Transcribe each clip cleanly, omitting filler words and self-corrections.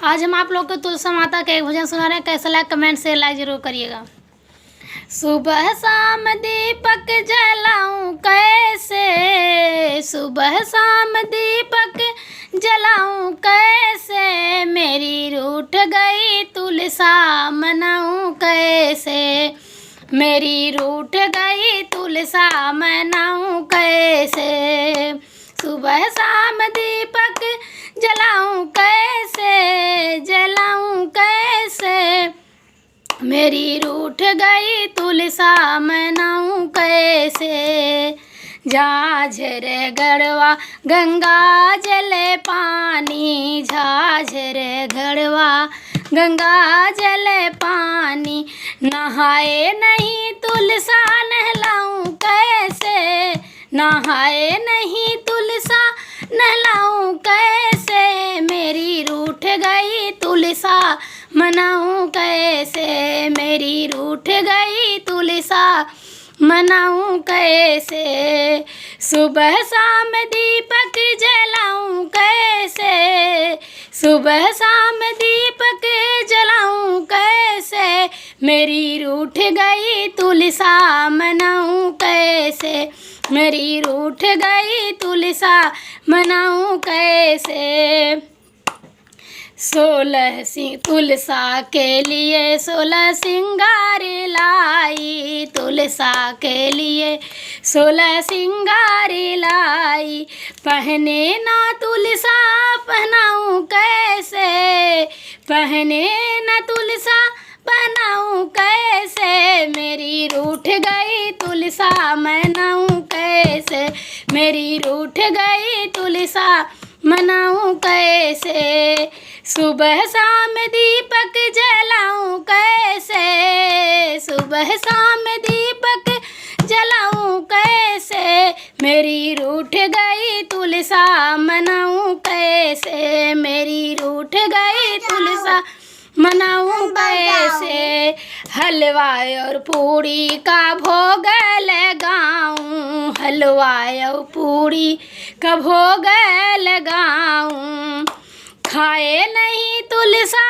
आज हम आप लोग को तुलसी माता का एक भजन सुना रहे हैं। कैसा लगा कमेंट से लाइक जरूर करिएगा। सुबह शाम दीपक जलाऊं कैसे, सुबह शाम दीपक जलाऊं कैसे, मेरी रूठ गई तुलसा मनाऊं कैसे, मेरी रूठ गई तुलसा मनाऊं कैसे। सुबह शाम दीपक जलाऊं कैसे, जलाऊं कैसे, मेरी रूठ गई तुलसा मनाऊं कैसे। झाझर गढ़वा गंगा जल पानी, झाझर गढ़वा गंगा जल पानी, नहाए नहीं तुलसा नहलाऊं कैसे, नहाए नहीं तुलसा नहलाऊं कैसे, मेरी रूठ गई तुलसा मनाऊं कैसे, मेरी रूठ गई तुलसा मनाऊं कैसे। सुबह शाम दीपक जलाऊं कैसे, सुबह शाम दीपक जलाऊं कैसे, मेरी रूठ गई तुलसा मनाऊं कैसे, मेरी रूठ गई तुलसा मनाऊं कैसे। 16 तुलसा के लिए 16 सिंगार लाई, तुलसा के लिए 16 सिंगार लाई, पहने ना तुलसा पहनाऊं कैसे, पहने ना तुलसा पहनाऊं कैसे, मेरी रूठ गई तुलसा मनाऊं कैसे, मेरी रूठ गई तुलसा मनाऊं कैसे। सुबह शाम दीपक जलाऊं कैसे, सुबह शाम दीपक जलाऊं कैसे, मेरी रूठ गई तुलसा मनाऊं कैसे, मेरी रूठ गई तुलसा मनाऊं कैसे। हलवा और पूड़ी का भोग लगाऊं, हलवा और पूड़ी का भोग लगाऊं, खाए नहीं तुलसा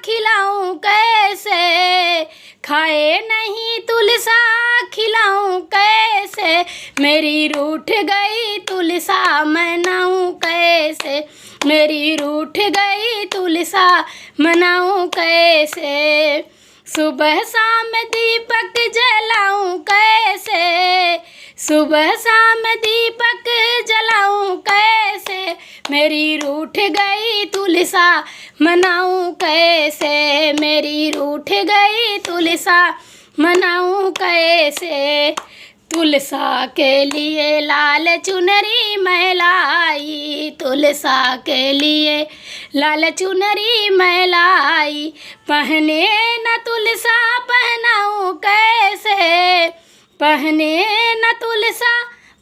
खिलाऊं कैसे, खाए नहीं तुलसा खिलाऊं कैसे, मेरी रूठ गई तुलसा मनाऊं कैसे, मेरी रूठ गई तुलसा मनाऊं कैसे। सुबह शाम दीपक जलाऊं कैसे, सुबह शाम दीपक जलाऊं कैसे, मेरी रूठ गई तुलसा मनाऊं कैसे, मेरी रूठ गई तुलसा मनाऊं कैसे। तुलसा के लिए लाल चुनरी मैं लाई, तुलसा के लिए लाल चुनरी मैं लाई, पहने न तुलसा पहनाऊं कैसे, पहने न तुलसा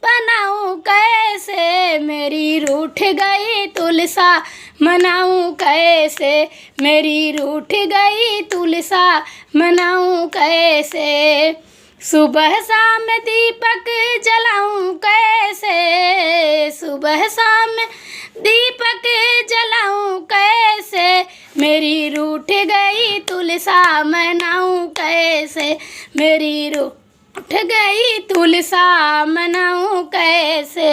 पहनाऊं कैसे, मेरी रूठ गई तुलसा मनाऊं कैसे, मेरी रूठ गई तुलसा मनाऊं कैसे। सुबह शाम दीपक जलाऊं कैसे, सुबह शाम दीपक जलाऊं कैसे, मेरी रूठ गई तुलसा मनाऊं कैसे, मेरी रूठ गई तुलसा मनाऊं कैसे।